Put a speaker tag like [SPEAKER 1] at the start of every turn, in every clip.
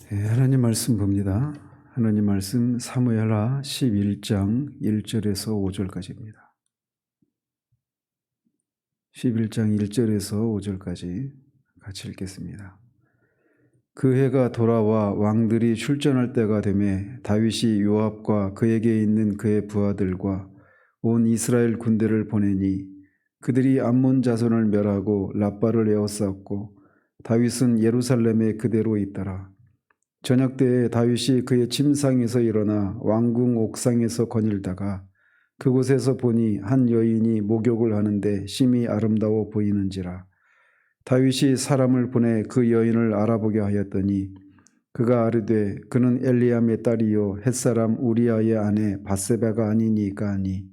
[SPEAKER 1] 하나님 말씀 봅니다. 하나님 말씀 사무엘하 11장 1절에서 5절까지입니다. 11장 1절에서 5절까지 같이 읽겠습니다. 그 해가 돌아와 왕들이 출전할 때가 되매 다윗이 요압과 그에게 있는 그의 부하들과 온 이스라엘 군대를 보내니 그들이 암몬 자손을 멸하고 랍바를 에워쌌고 다윗은 예루살렘에 그대로 있더라. 저녁 때에 다윗이 그의 침상에서 일어나 왕궁 옥상에서 거닐다가 그곳에서 보니 한 여인이 목욕을 하는데 심히 아름다워 보이는지라. 다윗이 사람을 보내 그 여인을 알아보게 하였더니 그가 아르되 그는 엘리암의 딸이요 햇사람 우리아의 아내 밧세바가 아니니까 하니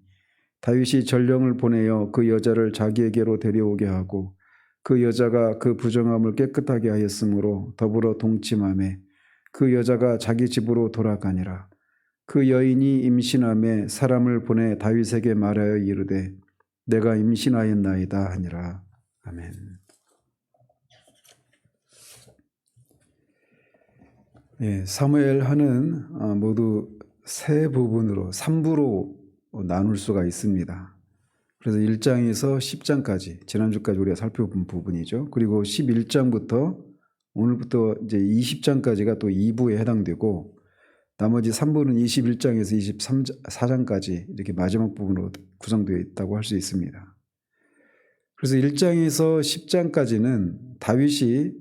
[SPEAKER 1] 다윗이 전령을 보내어 그 여자를 자기에게로 데려오게 하고 그 여자가 그 부정함을 깨끗하게 하였으므로 더불어 동침하매 그 여자가 자기 집으로 돌아가니라. 그 여인이 임신함에 사람을 보내 다윗에게 말하여 이르되 내가 임신하였나이다 하니라. 아멘. 사무엘하는 모두 세 부분으로 3부로 나눌 수가 있습니다. 그래서 1장에서 10장까지 지난주까지 우리가 살펴본 부분이죠. 그리고 11장부터 오늘부터 이제 20장까지가 또 2부에 해당되고 나머지 3부는 21장에서 24장까지 이렇게 마지막 부분으로 구성되어 있다고 할 수 있습니다. 그래서 1장에서 10장까지는 다윗이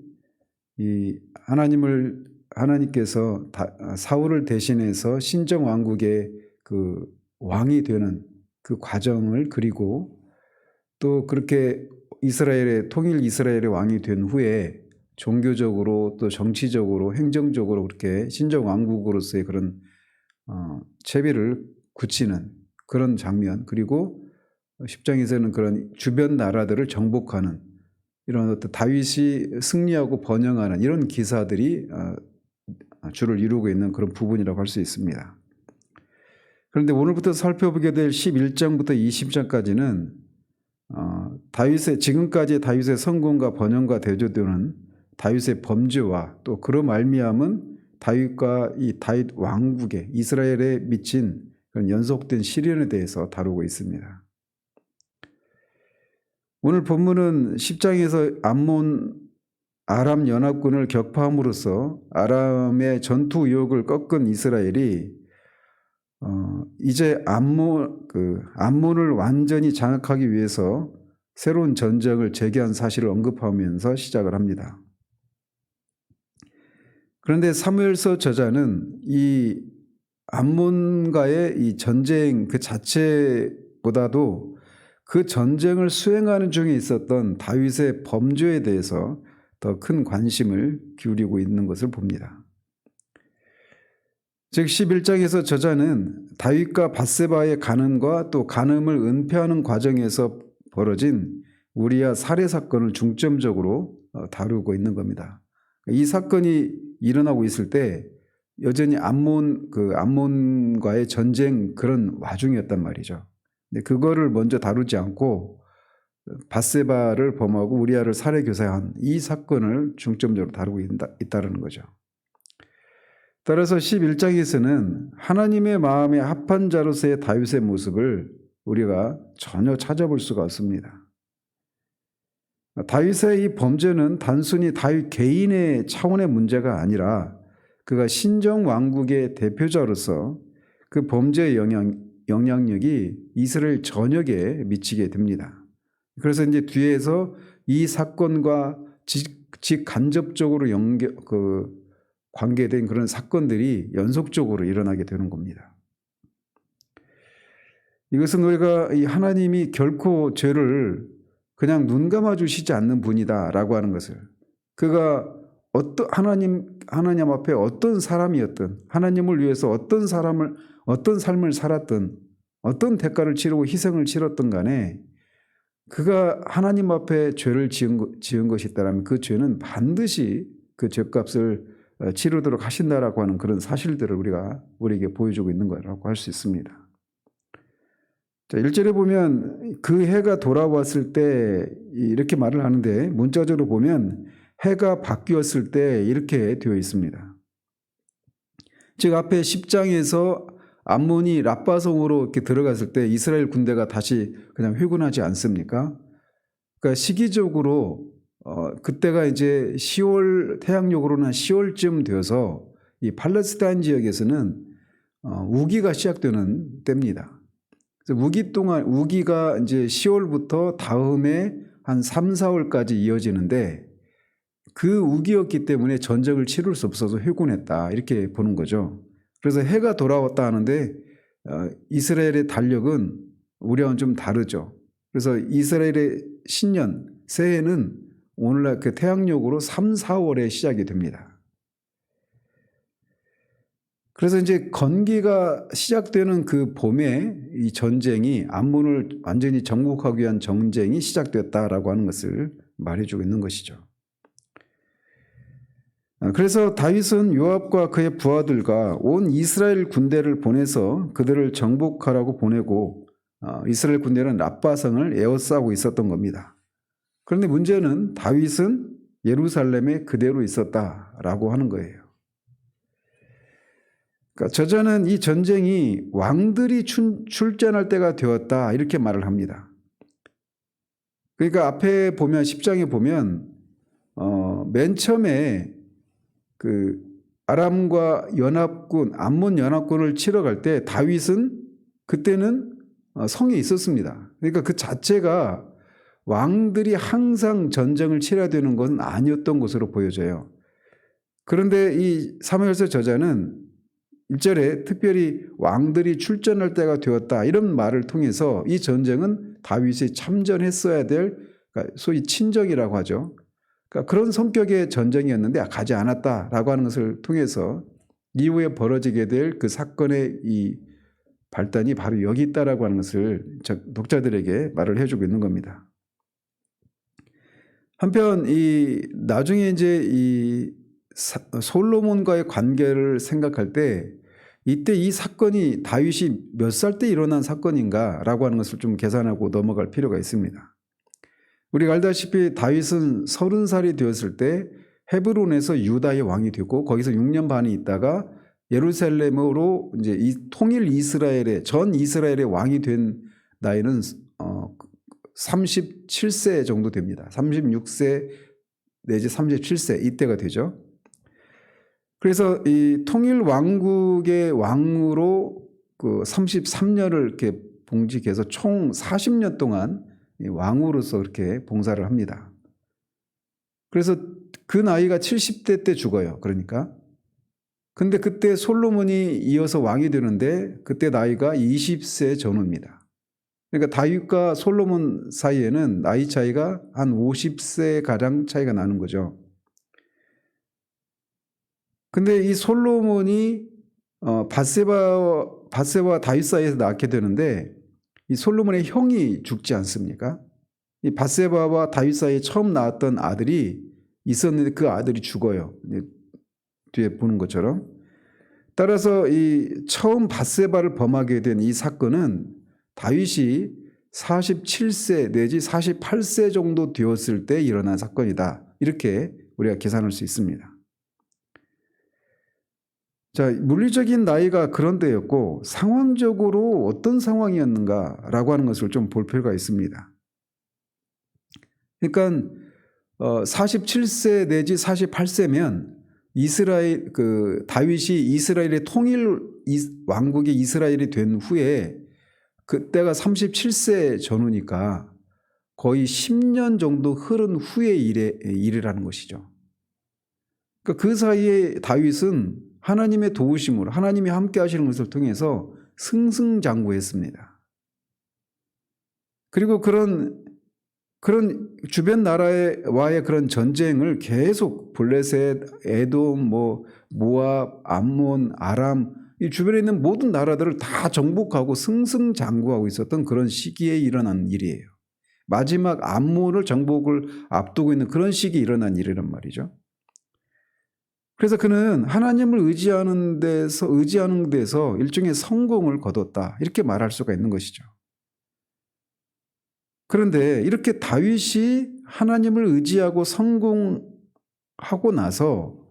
[SPEAKER 1] 하나님께서 사울을 대신해서 신정 왕국의 그 왕이 되는 그 과정을 그리고 또 그렇게 통일 이스라엘의 왕이 된 후에 종교적으로 또 정치적으로 행정적으로 그렇게 신정 왕국으로서의 그런 체비를 굳히는 그런 장면, 그리고 10장에서는 그런 주변 나라들을 정복하는 이런 어떤 다윗이 승리하고 번영하는 이런 기사들이 주를 이루고 있는 그런 부분이라고 할 수 있습니다. 그런데 오늘부터 살펴보게 될 11장부터 20장까지는 지금까지 다윗의 성공과 번영과 대조되는 다윗의 범죄와 또 그로 말미암은 다윗과 이 다윗 왕국에 이스라엘에 미친 그런 연속된 시련에 대해서 다루고 있습니다. 오늘 본문은 10장에서 아람 연합군을 격파함으로써 아람의 전투 의욕을 꺾은 이스라엘이 이제 암몬을 완전히 장악하기 위해서 새로운 전쟁을 재개한 사실을 언급하면서 시작을 합니다. 그런데 사무엘서 저자는 이 암몬과의 이 전쟁 그 자체보다도 그 전쟁을 수행하는 중에 있었던 다윗의 범죄에 대해서 더 큰 관심을 기울이고 있는 것을 봅니다. 즉 11장에서 저자는 다윗과 밧세바의 간음과 또 간음을 은폐하는 과정에서 벌어진 우리아 살해 사건을 중점적으로 다루고 있는 겁니다. 이 사건이 일어나고 있을 때 여전히 암몬과의 전쟁 그런 와중이었단 말이죠. 근데 그거를 먼저 다루지 않고 밧세바를 범하고 우리아를 살해 교사한 이 사건을 중점적으로 다루고 있다는 거죠. 따라서 11장에서는 하나님의 마음에 합한 자로서의 다윗의 모습을 우리가 전혀 찾아볼 수가 없습니다. 다윗의 이 범죄는 단순히 다윗 개인의 차원의 문제가 아니라 그가 신정 왕국의 대표자로서 그 범죄의 영향력이 이스라엘 전역에 미치게 됩니다. 그래서 이제 뒤에서 이 사건과 직간접적으로 관계된 그런 사건들이 연속적으로 일어나게 되는 겁니다. 이것은 우리가 이 하나님이 결코 죄를 그냥 눈 감아 주시지 않는 분이다라고 하는 것을, 그가 하나님 앞에 어떤 사람이었든, 하나님을 위해서 어떤 삶을 살았든, 어떤 대가를 치르고 희생을 치렀든 간에 그가 하나님 앞에 죄를 지은 것이 있다면 그 죄는 반드시 그 죄값을 치르도록 하신다라고 하는 그런 사실들을 우리에게 보여주고 있는 거라고 할 수 있습니다. 자, 1절에 보면 그 해가 돌아왔을 때 이렇게 말을 하는데 문자적으로 보면 해가 바뀌었을 때 이렇게 되어 있습니다. 즉 앞에 10장에서 암몬이 랍바성으로 이렇게 들어갔을 때 이스라엘 군대가 다시 그냥 회군하지 않습니까? 그러니까 시기적으로 그때가 이제 10월 태양력으로는 10월쯤 되어서 이 팔레스타인 지역에서는 우기가 시작되는 때입니다. 그래서 우기가 이제 10월부터 다음에 한 3, 4월까지 이어지는데 그 우기였기 때문에 전쟁을 치를 수 없어서 회군했다 이렇게 보는 거죠. 그래서 해가 돌아왔다 하는데 이스라엘의 달력은 우리와는 좀 다르죠. 그래서 이스라엘의 신년 새해는 오늘날 그 태양력으로 3, 4월에 시작이 됩니다. 그래서 이제 건기가 시작되는 그 봄에 이 전쟁이 암몬을 완전히 정복하기 위한 전쟁이 시작됐다라고 하는 것을 말해주고 있는 것이죠. 그래서 다윗은 요압과 그의 부하들과 온 이스라엘 군대를 보내서 그들을 정복하라고 보내고 이스라엘 군대는 랍바성을 에워싸고 있었던 겁니다. 그런데 문제는 다윗은 예루살렘에 그대로 있었다라고 하는 거예요. 그러니까 저자는 이 전쟁이 왕들이 출전할 때가 되었다 이렇게 말을 합니다. 그러니까 앞에 보면 10장에 보면 맨 처음에 그 아람과 암몬 연합군을 치러 갈 때 다윗은 그때는 성에 있었습니다. 그러니까 그 자체가 왕들이 항상 전쟁을 치러야 되는 것은 아니었던 것으로 보여져요. 그런데 이 사무엘서 저자는 1절에 특별히 왕들이 출전할 때가 되었다 이런 말을 통해서 이 전쟁은 다윗이 참전했어야 될 그러니까 소위 친정이라고 하죠. 그러니까 그런 성격의 전쟁이었는데 가지 않았다라고 하는 것을 통해서 이후에 벌어지게 될 그 사건의 이 발단이 바로 여기 있다라고 하는 것을 독자들에게 말을 해주고 있는 겁니다. 한편 나중에 이제 이 솔로몬과의 관계를 생각할 때 이때 이 사건이 다윗이 몇 살 때 일어난 사건인가라고 하는 것을 좀 계산하고 넘어갈 필요가 있습니다. 우리가 알다시피 다윗은 30살이 되었을 때 헤브론에서 유다의 왕이 되고 거기서 6년 반이 있다가 예루살렘으로 이제 전 이스라엘의 왕이 된 나이는 37세 정도 됩니다. 36세 내지 37세 이때가 되죠. 그래서 이 통일 왕국의 왕으로 그 33년을 이렇게 봉직해서 총 40년 동안 왕으로서 그렇게 봉사를 합니다. 그래서 그 나이가 70대 때 죽어요. 그러니까. 근데 그때 솔로몬이 이어서 왕이 되는데 그때 나이가 20세 전후입니다. 그러니까 다윗과 솔로몬 사이에는 나이 차이가 한 50세 가량 차이가 나는 거죠. 근데 이 솔로몬이 밧세바와 다윗 사이에서 낳게 되는데 이 솔로몬의 형이 죽지 않습니까? 이 밧세바와 다윗 사이에 처음 낳았던 아들이 있었는데 그 아들이 죽어요. 뒤에 보는 것처럼. 따라서 이 처음 밧세바를 범하게 된 이 사건은 다윗이 47세 내지 48세 정도 되었을 때 일어난 사건이다. 이렇게 우리가 계산할 수 있습니다. 자, 물리적인 나이가 그런 때였고 상황적으로 어떤 상황이었는가라고 하는 것을 좀 볼 필요가 있습니다. 그러니까 47세 내지 48세면 다윗이 이스라엘의 왕국의 이스라엘이 된 후에 그때가 37세 전후니까 거의 10년 정도 흐른 후의 일이라는 것이죠. 그러니까 그 사이에 다윗은 하나님의 도우심으로 하나님이 함께 하시는 것을 통해서 승승장구했습니다. 그리고 그런 주변 나라와의 그런 전쟁을 계속 블레셋, 에돔, 모압, 암몬, 아람 이 주변에 있는 모든 나라들을 다 정복하고 승승장구하고 있었던 그런 시기에 일어난 일이에요. 마지막 암몬을 정복을 앞두고 있는 그런 시기에 일어난 일이란 말이죠. 그래서 그는 하나님을 의지하는 데서 일종의 성공을 거뒀다. 이렇게 말할 수가 있는 것이죠. 그런데 이렇게 다윗이 하나님을 의지하고 성공하고 나서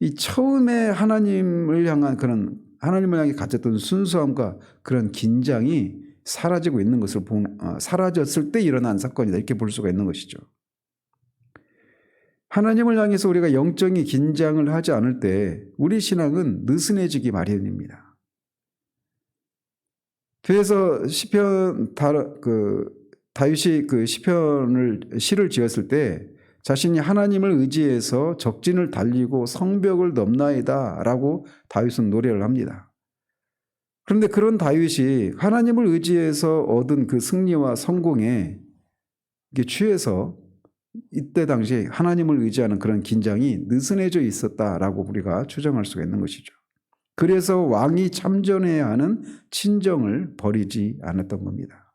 [SPEAKER 1] 이 처음에 하나님을 향한 그런 하나님을 향해 가졌던 순수함과 그런 긴장이 사라지고 있는 것을 사라졌을 때 일어난 사건이다 이렇게 볼 수가 있는 것이죠. 하나님을 향해서 우리가 영적인 긴장을 하지 않을 때 우리 신앙은 느슨해지기 마련입니다. 그래서 다윗이 그 시를 지었을 때 자신이 하나님을 의지해서 적진을 달리고 성벽을 넘나이다라고 다윗은 노래를 합니다. 그런데 그런 다윗이 하나님을 의지해서 얻은 그 승리와 성공에 취해서 이때 당시 하나님을 의지하는 그런 긴장이 느슨해져 있었다라고 우리가 추정할 수가 있는 것이죠. 그래서 왕이 참전해야 하는 친정을 버리지 않았던 겁니다.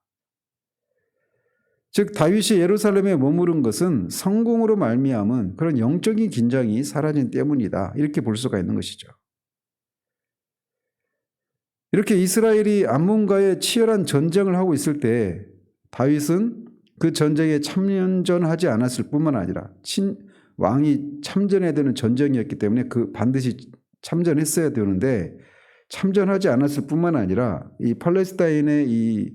[SPEAKER 1] 즉 다윗이 예루살렘에 머무른 것은 성공으로 말미암은 그런 영적인 긴장이 사라진 때문이다 이렇게 볼 수가 있는 것이죠. 이렇게 이스라엘이 암몬과의 치열한 전쟁을 하고 있을 때 다윗은 그 전쟁에 참전하지 않았을 뿐만 아니라 왕이 참전해야 되는 전쟁이었기 때문에 반드시 참전했어야 되는데 참전하지 않았을 뿐만 아니라 이 팔레스타인의 이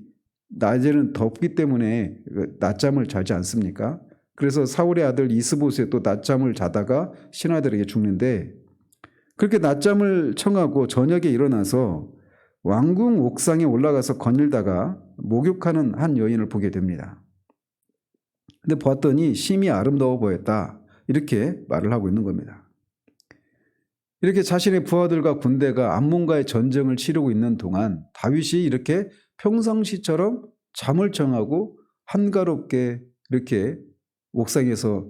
[SPEAKER 1] 낮에는 덥기 때문에 낮잠을 자지 않습니까? 그래서 사울의 아들 이스보셋 또 낮잠을 자다가 신하들에게 죽는데 그렇게 낮잠을 청하고 저녁에 일어나서 왕궁 옥상에 올라가서 거닐다가 목욕하는 한 여인을 보게 됩니다. 근데 봤더니 심히 아름다워 보였다 이렇게 말을 하고 있는 겁니다. 이렇게 자신의 부하들과 군대가 암몬과의 전쟁을 치르고 있는 동안 다윗이 이렇게 평상시처럼 잠을 청하고 한가롭게 이렇게 옥상에서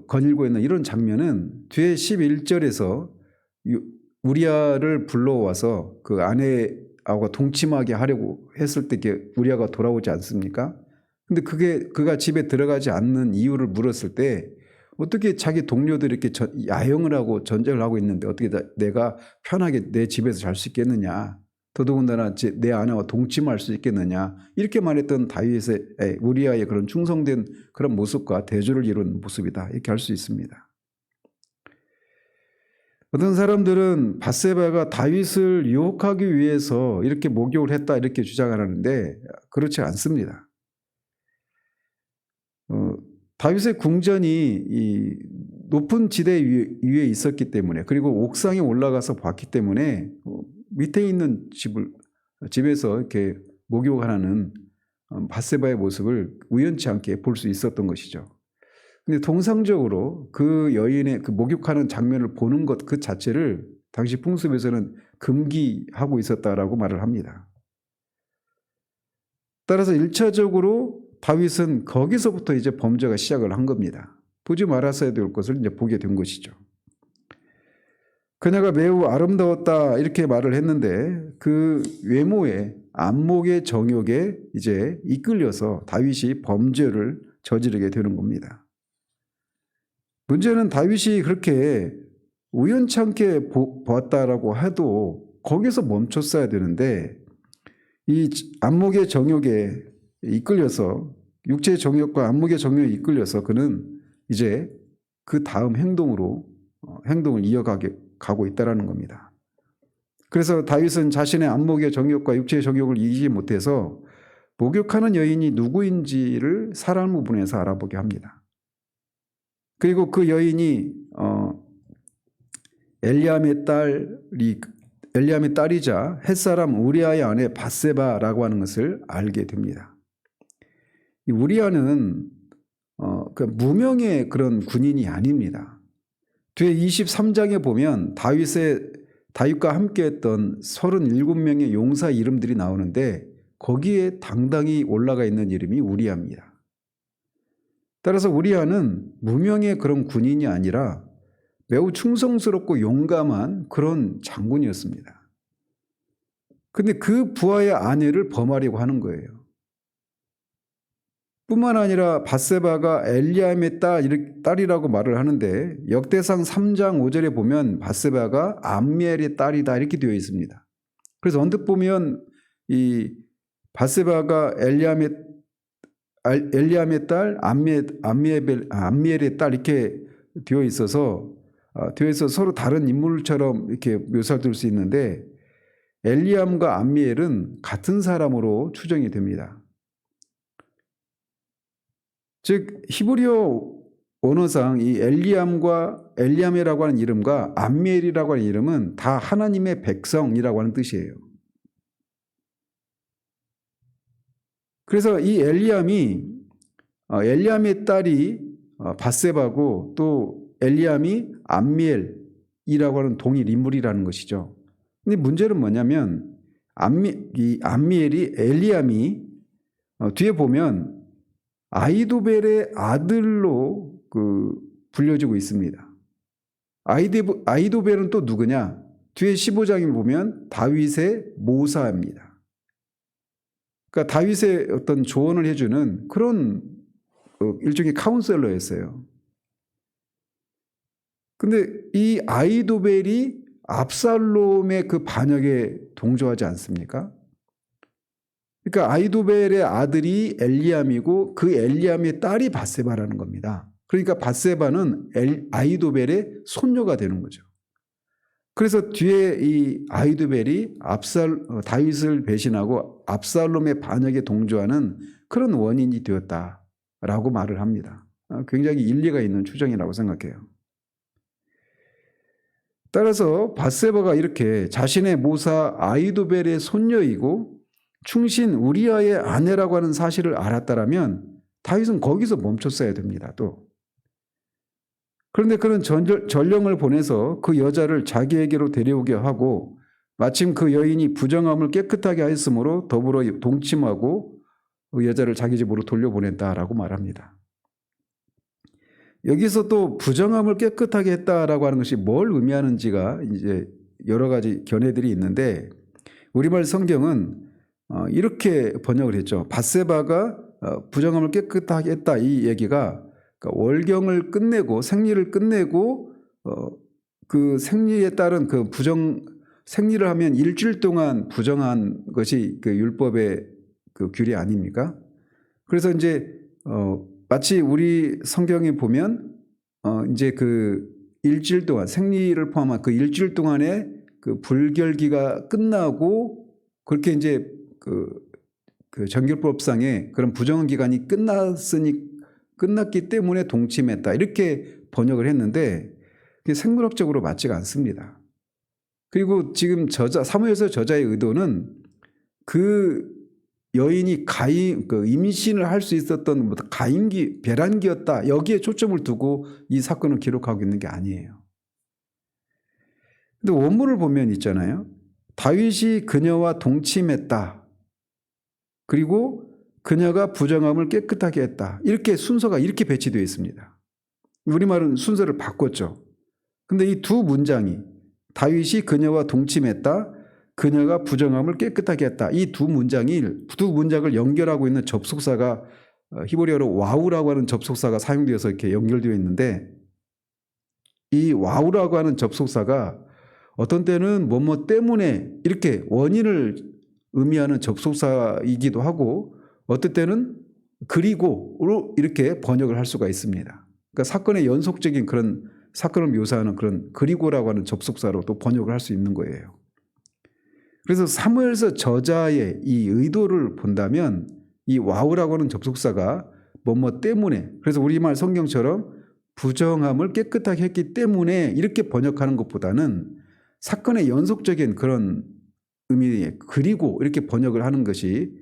[SPEAKER 1] 거닐고 있는 이런 장면은 뒤에 11절에서 우리아를 불러와서 그 아내하고 동침하게 하려고 했을 때 우리아가 돌아오지 않습니까? 근데 그가 집에 들어가지 않는 이유를 물었을 때 어떻게 자기 동료들이 이렇게 야영을 하고 전쟁을 하고 있는데 어떻게 내가 편하게 내 집에서 잘 수 있겠느냐. 더더군다나 내 아내와 동침할 수 있겠느냐. 이렇게 말했던 다윗의 우리아의 그런 충성된 그런 모습과 대조를 이룬 모습이다. 이렇게 할 수 있습니다. 어떤 사람들은 밧세바가 다윗을 유혹하기 위해서 이렇게 목욕을 했다 이렇게 주장하는데 그렇지 않습니다. 다윗의 궁전이 이 높은 지대 위에 있었기 때문에 그리고 옥상에 올라가서 봤기 때문에 밑에 있는 집에서 이렇게 목욕하는 밧세바의 모습을 우연치 않게 볼 수 있었던 것이죠. 근데 통상적으로 그 여인의 그 목욕하는 장면을 보는 것 그 자체를 당시 풍습에서는 금기하고 있었다라고 말을 합니다. 따라서 1차적으로 다윗은 거기서부터 이제 범죄가 시작을 한 겁니다. 보지 말았어야 될 것을 이제 보게 된 것이죠. 그녀가 매우 아름다웠다 이렇게 말을 했는데 그 외모에 안목의 정욕에 이제 이끌려서 다윗이 범죄를 저지르게 되는 겁니다. 문제는 다윗이 그렇게 우연찮게 보았다라고 해도 거기서 멈췄어야 되는데 이 안목의 정욕에 이끌려서 육체의 정욕과 안목의 정욕에 이끌려서 그는 이제 그 다음 행동을 이어가고 있다라는 겁니다. 그래서 다윗은 자신의 안목의 정욕과 육체의 정욕을 이기지 못해서 목욕하는 여인이 누구인지를 사람 부분에서 알아보게 합니다. 그리고 그 여인이 엘리암의 딸이자 햇사람 우리아의 아내 밧세바라고 하는 것을 알게 됩니다. 이 우리아는 무명의 그런 군인이 아닙니다. 뒤에 23장에 보면 다윗과 함께했던 37명의 용사 이름들이 나오는데 거기에 당당히 올라가 있는 이름이 우리아입니다. 따라서 우리아는 무명의 그런 군인이 아니라 매우 충성스럽고 용감한 그런 장군이었습니다. 근데 그 부하의 아내를 범하려고 하는 거예요. 뿐만 아니라 밧세바가 엘리암의 딸이라고 말을 하는데 역대상 3장 5절에 보면 밧세바가 암미엘의 딸이다 이렇게 되어 있습니다. 그래서 언뜻 보면 이 밧세바가 엘리암의 딸 암미엘의 딸 이렇게 되어 있어서 되어서 서로 다른 인물처럼 이렇게 묘사될 수 있는데 엘리암과 암미엘은 같은 사람으로 추정이 됩니다. 즉 히브리어 언어상 이 엘리암이라고 하는 이름과 암미엘이라고 하는 이름은 다 하나님의 백성이라고 하는 뜻이에요. 그래서 이 엘리암의 딸이 밧세바고 또 엘리암이 암미엘이라고 하는 동일 인물이라는 것이죠. 근데 문제는 뭐냐면 암미엘이 엘리암이 뒤에 보면 아히도벨의 아들로 불려지고 있습니다. 아히도벨은 또 누구냐? 뒤에 15장에 보면 다윗의 모사입니다. 그러니까 다윗의 어떤 조언을 해주는 그런 일종의 카운셀러였어요. 근데 이 아히도벨이 압살롬의 그 반역에 동조하지 않습니까? 그러니까 아히도벨의 아들이 엘리암이고 그 엘리암의 딸이 밧세바라는 겁니다. 그러니까 밧세바는 아히도벨의 손녀가 되는 거죠. 그래서 뒤에 이 아히도벨이 다윗을 배신하고 압살롬의 반역에 동조하는 그런 원인이 되었다라고 말을 합니다. 굉장히 일리가 있는 추정이라고 생각해요. 따라서 밧세바가 이렇게 자신의 모사 아히도벨의 손녀이고 충신 우리아의 아내라고 하는 사실을 알았다라면 다윗은 거기서 멈췄어야 됩니다. 또 그런데 그런 전령을 보내서 그 여자를 자기에게로 데려오게 하고 마침 그 여인이 부정함을 깨끗하게 하였으므로 더불어 동침하고 그 여자를 자기 집으로 돌려보냈다라고 말합니다. 여기서 또 부정함을 깨끗하게 했다라고 하는 것이 뭘 의미하는지가 이제 여러 가지 견해들이 있는데 우리말 성경은 이렇게 번역을 했죠. 밧세바가 부정함을 깨끗하게 했다 이 얘기가 그러니까 월경을 끝내고 생리를 끝내고 그 생리에 따른 그 생리를 하면 일주일 동안 부정한 것이 그 율법의 그 규례 아닙니까? 그래서 이제 마치 우리 성경에 보면 이제 그 일주일 동안 생리를 포함한 그 일주일 동안의 그 불결기가 끝나고 그렇게 이제 그 정결법상의 그런 부정한 기간이 끝났기 때문에 동침했다 이렇게 번역을 했는데 그게 생물학적으로 맞지가 않습니다. 그리고 지금 사무엘서 저자의 의도는 그 여인이 임신을 할 수 있었던 배란기였다 여기에 초점을 두고 이 사건을 기록하고 있는 게 아니에요. 근데 원문을 보면 있잖아요. 다윗이 그녀와 동침했다. 그리고 그녀가 부정함을 깨끗하게 했다. 이렇게 순서가 이렇게 배치되어 있습니다. 우리말은 순서를 바꿨죠. 근데 이 두 문장이 다윗이 그녀와 동침했다. 그녀가 부정함을 깨끗하게 했다. 이 두 문장을 연결하고 있는 접속사가 히브리어로 와우라고 하는 접속사가 사용되어서 이렇게 연결되어 있는데 이 와우라고 하는 접속사가 어떤 때는 뭐뭐 때문에 이렇게 원인을 의미하는 접속사이기도 하고 어떤 때는 그리고로 이렇게 번역을 할 수가 있습니다. 그러니까 사건의 연속적인 그런 사건을 묘사하는 그런 그리고라고 하는 접속사로 또 번역을 할 수 있는 거예요. 그래서 사무엘서 저자의 이 의도를 본다면 이 와우라고 하는 접속사가 뭐뭐 때문에 그래서 우리말 성경처럼 부정함을 깨끗하게 했기 때문에 이렇게 번역하는 것보다는 사건의 연속적인 그런 의미의 그리고 이렇게 번역을 하는 것이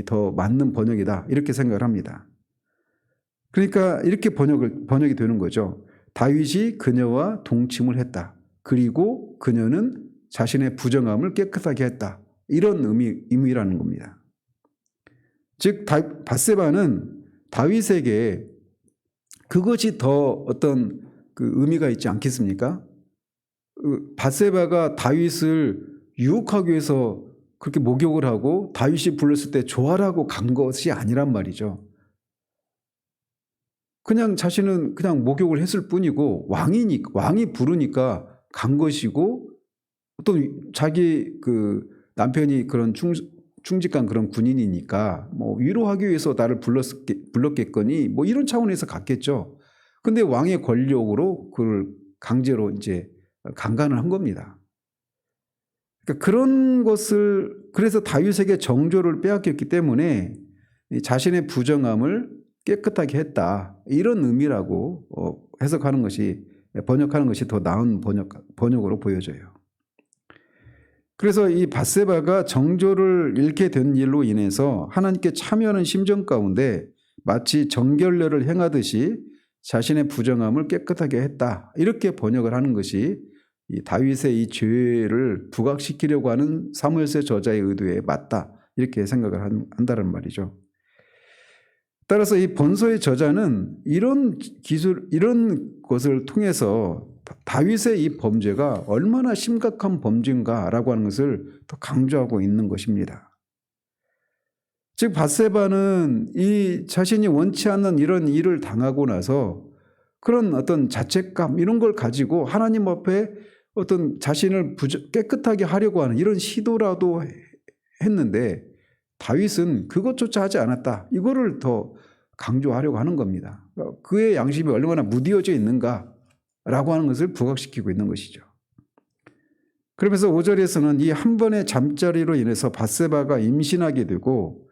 [SPEAKER 1] 더 맞는 번역이다 이렇게 생각을 합니다. 그러니까 이렇게 번역이 되는 거죠. 다윗이 그녀와 동침을 했다. 그리고 그녀는 자신의 부정함을 깨끗하게 했다. 이런 의미라는 겁니다. 즉 밧세바는 다윗에게 그것이 더 어떤 그 의미가 있지 않겠습니까? 밧세바가 다윗을 유혹하기 위해서 그렇게 목욕을 하고 다윗이 불렀을 때 좋아라고 간 것이 아니란 말이죠. 그냥 자신은 그냥 목욕을 했을 뿐이고 왕이 부르니까 간 것이고 또 자기 그 남편이 그런 충직한 그런 군인이니까 뭐 위로하기 위해서 나를 불렀겠거니 뭐 이런 차원에서 갔겠죠. 근데 왕의 권력으로 그걸 강제로 이제 강간을 한 겁니다. 그러니까 그런 것을 그래서 다윗에게 정조를 빼앗겼기 때문에 자신의 부정함을 깨끗하게 했다. 이런 의미라고 해석하는 것이 번역하는 것이 더 나은 번역으로 보여져요. 그래서 이 밧세바가 정조를 잃게 된 일로 인해서 하나님께 참여하는 심정 가운데 마치 정결례를 행하듯이 자신의 부정함을 깨끗하게 했다. 이렇게 번역을 하는 것이 이 다윗의 이 죄를 부각시키려고 하는 사무엘서 저자의 의도에 맞다. 이렇게 생각을 한다는 말이죠. 따라서 이 본서의 저자는 이런 것을 통해서 다윗의 이 범죄가 얼마나 심각한 범죄인가라고 하는 것을 더 강조하고 있는 것입니다. 즉 밧세바는 이 자신이 원치 않는 이런 일을 당하고 나서 그런 어떤 자책감 이런 걸 가지고 하나님 앞에 어떤 자신을 깨끗하게 하려고 하는 이런 시도라도 했는데 다윗은 그것조차 하지 않았다. 이거를 더 강조하려고 하는 겁니다. 그의 양심이 얼마나 무디어져 있는가라고 하는 것을 부각시키고 있는 것이죠. 그러면서 5절에서는 이 한 번의 잠자리로 인해서 밧세바가 임신하게 되고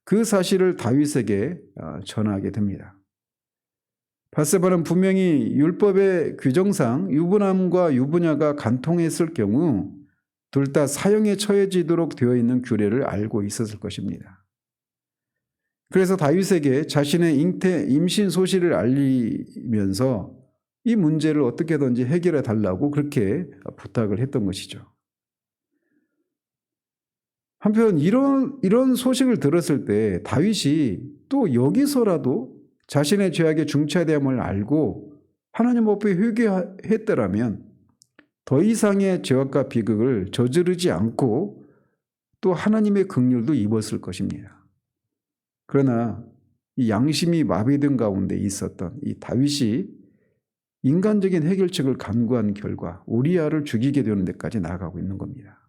[SPEAKER 1] 그 사실을 다윗에게 전하게 됩니다. 밧세바는 분명히 율법의 규정상 유부남과 유부녀가 간통했을 경우 둘 다 사형에 처해지도록 되어 있는 규례를 알고 있었을 것입니다. 그래서 다윗에게 자신의 임신 소식을 알리면서 이 문제를 어떻게든지 해결해 달라고 그렇게 부탁을 했던 것이죠. 한편 이런 소식을 들었을 때 다윗이 또 여기서라도 자신의 죄악의 중차대함을 알고 하나님 앞에 회개했더라면 더 이상의 죄악과 비극을 저지르지 않고 또 하나님의 긍휼도 입었을 것입니다. 그러나 이 양심이 마비된 가운데 있었던 이 다윗이 인간적인 해결책을 간구한 결과 우리아를 죽이게 되는 데까지 나아가고 있는 겁니다.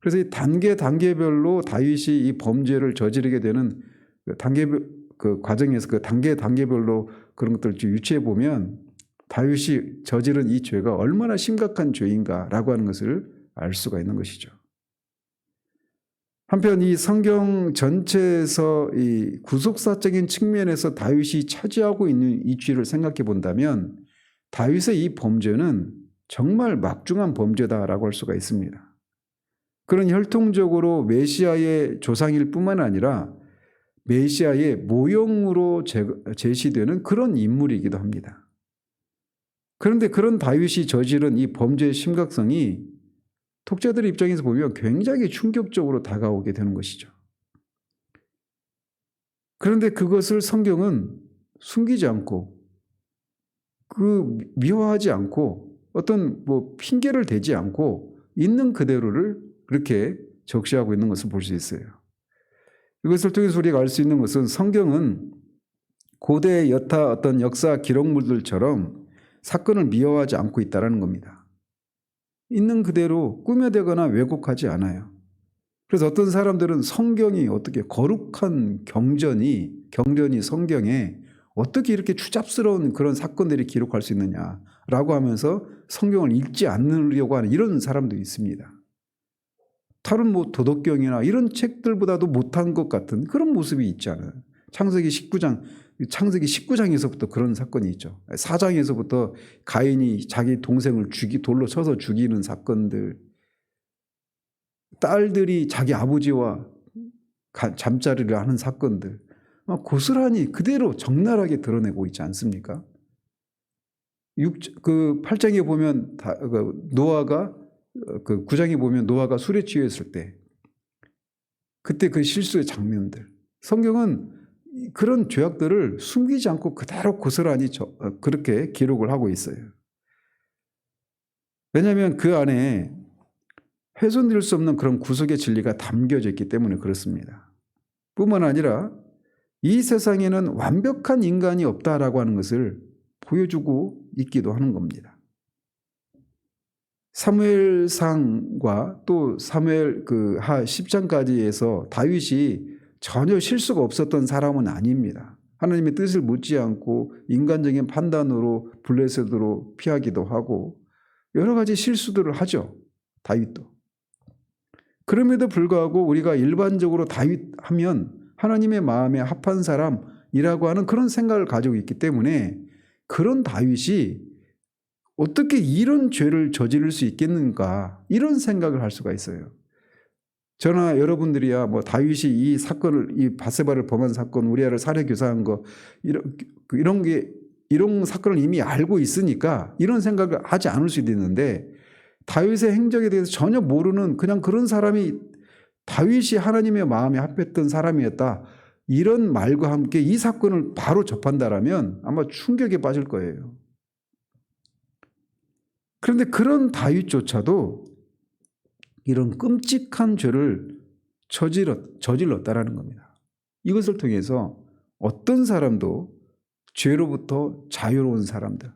[SPEAKER 1] 그래서 이 단계별로 다윗이 이 범죄를 저지르게 되는 그 과정에서 그 단계별로 그런 것들을 유추해 보면 다윗이 저지른 이 죄가 얼마나 심각한 죄인가라고 하는 것을 알 수가 있는 것이죠. 한편 이 성경 전체에서 이 구속사적인 측면에서 다윗이 차지하고 있는 이치를 생각해 본다면 다윗의 이 범죄는 정말 막중한 범죄다라고 할 수가 있습니다. 그런 혈통적으로 메시아의 조상일 뿐만 아니라 메시아의 모형으로 제시되는 그런 인물이기도 합니다. 그런데 그런 다윗이 저지른 이 범죄의 심각성이 독자들 입장에서 보면 굉장히 충격적으로 다가오게 되는 것이죠. 그런데 그것을 성경은 숨기지 않고 미화하지 않고 어떤 핑계를 대지 않고 있는 그대로를 그렇게 적시하고 있는 것을 볼 수 있어요. 이것을 통해서 우리가 알 수 있는 것은 성경은 고대의 여타 어떤 역사 기록물들처럼 사건을 미화하지 않고 있다는 겁니다. 있는 그대로 꾸며대거나 왜곡하지 않아요. 그래서 어떤 사람들은 성경이 어떻게 거룩한 경전이 성경에 어떻게 이렇게 추잡스러운 그런 사건들이 기록할 수 있느냐라고 하면서 성경을 읽지 않으려고 하는 이런 사람도 있습니다. 다른 도덕경이나 이런 책들보다도 못한 것 같은 그런 모습이 있지 않아요. 창세기 19장에서부터 그런 사건이 있죠. 4장에서부터 가인이 자기 동생을 돌로 쳐서 죽이는 사건들, 딸들이 자기 아버지와 잠자리를 하는 사건들, 고스란히 그대로 적나라하게 드러내고 있지 않습니까? 그 8장에 보면 노아가 그 9장에 보면 노아가 술에 취했을 때 그때 그 실수의 장면들, 성경은 그런 죄악들을 숨기지 않고 그대로 고스란히 그렇게 기록을 하고 있어요. 왜냐하면 그 안에 훼손될 수 없는 그런 구속의 진리가 담겨져 있기 때문에 그렇습니다. 뿐만 아니라 이 세상에는 완벽한 인간이 없다라고 하는 것을 보여주고 있기도 하는 겁니다. 사무엘상과 또 사무엘 하 10장까지에서 다윗이 전혀 실수가 없었던 사람은 아닙니다. 하나님의 뜻을 묻지 않고 인간적인 판단으로 블레셋으로 피하기도 하고 여러 가지 실수들을 하죠. 다윗도. 그럼에도 불구하고 우리가 일반적으로 다윗 하면 하나님의 마음에 합한 사람이라고 하는 그런 생각을 가지고 있기 때문에 그런 다윗이 어떻게 이런 죄를 저지를 수 있겠는가 이런 생각을 할 수가 있어요. 저나 여러분들이야 뭐 다윗이 이 사건을 이 바세바를 범한 사건 우리아를 살해 교사한 거 이런 사건을 이미 알고 있으니까 이런 생각을 하지 않을 수도 있는데 다윗의 행적에 대해서 전혀 모르는 그냥 그런 사람이 다윗이 하나님의 마음에 합했던 사람이었다. 이런 말과 함께 이 사건을 바로 접한다라면 아마 충격에 빠질 거예요. 그런데 그런 다윗조차도 이런 끔찍한 죄를 저질렀다라는 겁니다. 이것을 통해서 어떤 사람도 죄로부터 자유로운 사람들,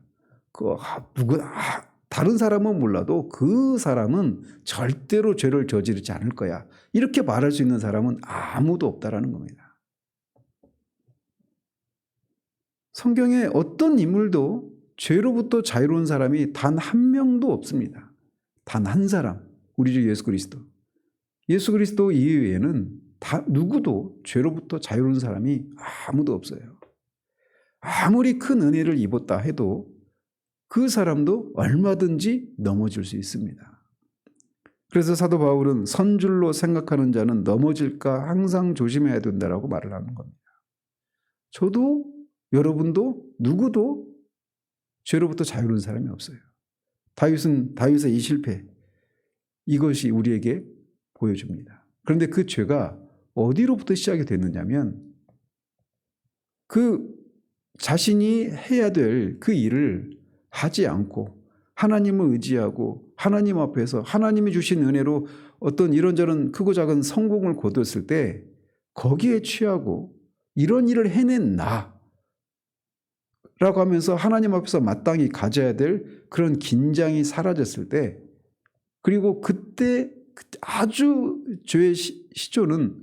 [SPEAKER 1] 다른 사람은 몰라도 그 사람은 절대로 죄를 저지르지 않을 거야. 이렇게 말할 수 있는 사람은 아무도 없다라는 겁니다. 성경에 어떤 인물도 죄로부터 자유로운 사람이 단 한 명도 없습니다. 단 한 사람. 우리 주 예수 그리스도. 예수 그리스도 이외에는 누구도 죄로부터 자유로운 사람이 아무도 없어요. 아무리 큰 은혜를 입었다 해도 그 사람도 얼마든지 넘어질 수 있습니다. 그래서 사도 바울은 선줄로 생각하는 자는 넘어질까 항상 조심해야 된다라고 말을 하는 겁니다. 저도 여러분도 누구도 죄로부터 자유로운 사람이 없어요. 다윗의 이 실패 이것이 우리에게 보여줍니다. 그런데 그 죄가 어디로부터 시작이 됐느냐면 그 자신이 해야 될 그 일을 하지 않고 하나님을 의지하고 하나님 앞에서 하나님이 주신 은혜로 어떤 이런저런 크고 작은 성공을 거뒀을 때 거기에 취하고 이런 일을 해낸 나라고 하면서 하나님 앞에서 마땅히 가져야 될 그런 긴장이 사라졌을 때 그리고 그때 아주 죄의 시초는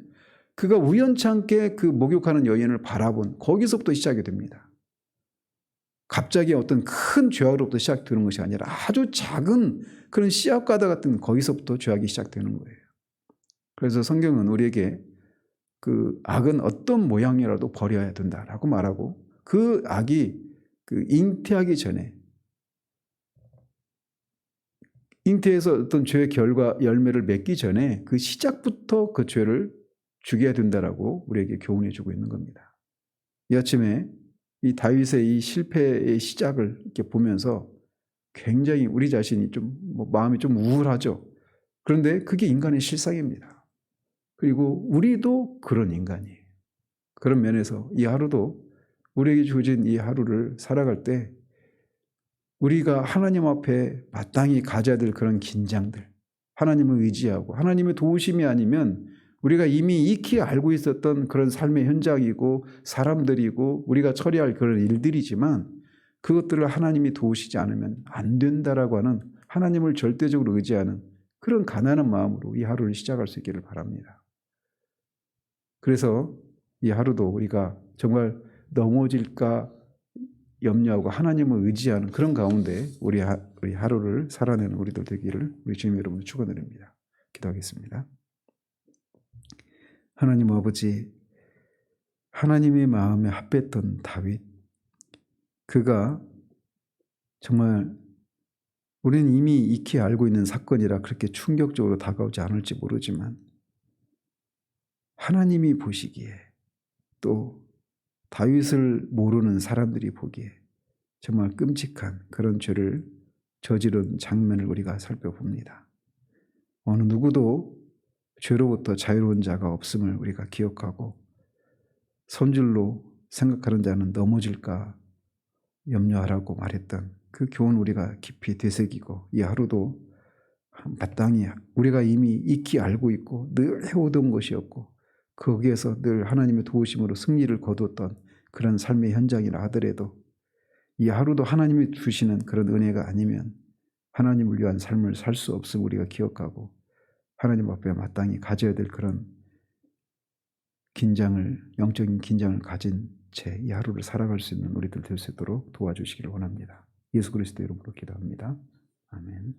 [SPEAKER 1] 그가 우연찮게 그 목욕하는 여인을 바라본 거기서부터 시작이 됩니다. 갑자기 어떤 큰 죄악으로부터 시작되는 것이 아니라 아주 작은 그런 씨앗가다 같은 거기서부터 죄악이 시작되는 거예요. 그래서 성경은 우리에게 그 악은 어떤 모양이라도 버려야 된다라고 말하고 그 악이 그 잉태하기 전에 잉태해서 어떤 죄의 결과 열매를 맺기 전에 그 시작부터 그 죄를 죽여야 된다라고 우리에게 교훈해 주고 있는 겁니다. 이 아침에 이 다윗의 이 실패의 시작을 이렇게 보면서 굉장히 우리 자신이 좀 마음이 좀 우울하죠. 그런데 그게 인간의 실상입니다. 그리고 우리도 그런 인간이에요. 그런 면에서 이 하루도 우리에게 주어진 이 하루를 살아갈 때 우리가 하나님 앞에 마땅히 가져야 될 그런 긴장들, 하나님을 의지하고 하나님의 도우심이 아니면 우리가 이미 익히 알고 있었던 그런 삶의 현장이고 사람들이고 우리가 처리할 그런 일들이지만 그것들을 하나님이 도우시지 않으면 안 된다라고 하는 하나님을 절대적으로 의지하는 그런 가난한 마음으로 이 하루를 시작할 수 있기를 바랍니다. 그래서 이 하루도 우리가 정말 넘어질까 염려하고 하나님을 의지하는 그런 가운데 우리 하루를 살아내는 우리들 되기를 우리 주님 여러분 축원드립니다. 기도하겠습니다. 하나님 아버지, 하나님의 마음에 합했던 다윗, 그가 정말 우리는 이미 익히 알고 있는 사건이라 그렇게 충격적으로 다가오지 않을지 모르지만 하나님이 보시기에 또 다윗을 모르는 사람들이 보기에 정말 끔찍한 그런 죄를 저지른 장면을 우리가 살펴봅니다. 어느 누구도 죄로부터 자유로운 자가 없음을 우리가 기억하고 손줄로 생각하는 자는 넘어질까 염려하라고 말했던 그 교훈 우리가 깊이 되새기고 이 하루도 마땅히 우리가 이미 익히 알고 있고 늘 해오던 것이었고 거기에서 늘 하나님의 도우심으로 승리를 거두었던 그런 삶의 현장이라 하더라도 이 하루도 하나님이 주시는 그런 은혜가 아니면 하나님을 위한 삶을 살 수 없음을 우리가 기억하고 하나님 앞에 마땅히 가져야 될 그런 긴장을, 영적인 긴장을 가진 채 이 하루를 살아갈 수 있는 우리들 될 수 있도록 도와주시기를 원합니다. 예수 그리스도 이름으로 기도합니다. 아멘.